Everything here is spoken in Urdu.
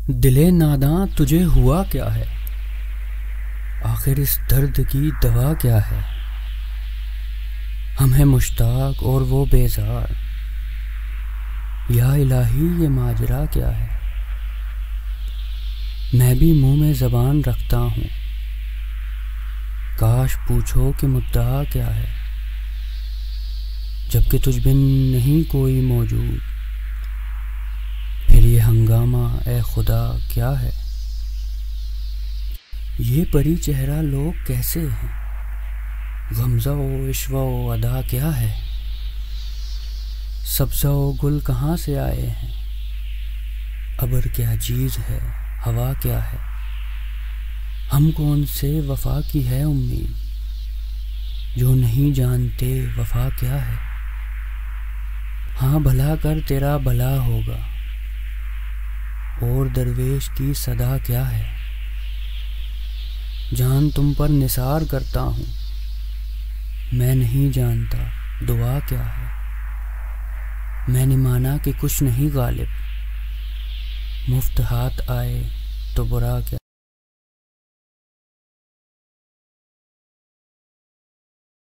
دل ناداں تجھے ہوا کیا ہے؟ آخر اس درد کی دوا کیا ہے؟ ہم ہیں مشتاق اور وہ بیزار، یا الہی یہ ماجرا کیا ہے؟ میں بھی منہ میں زبان رکھتا ہوں، کاش پوچھو کہ مدعا کیا ہے، جبکہ تجھ بن نہیں کوئی موجود، پھر یہ ہنگامہ اے خدا کیا ہے؟ یہ پری چہرہ لوگ کیسے ہیں؟ غمزہ و عشوہ و ادا کیا ہے؟ سبزہ و گل کہاں سے آئے ہیں؟ ابر کیا چیز ہے، ہوا کیا ہے؟ ہم کون سے وفا کی ہے امید، جو نہیں جانتے وفا کیا ہے؟ ہاں بھلا کر تیرا بھلا ہوگا، اور درویش کی صدا کیا ہے؟ جان تم پر نثار کرتا ہوں، میں نہیں جانتا دعا کیا ہے؟ میں نے مانا کہ کچھ نہیں غالب، مفت ہاتھ آئے تو برا کیا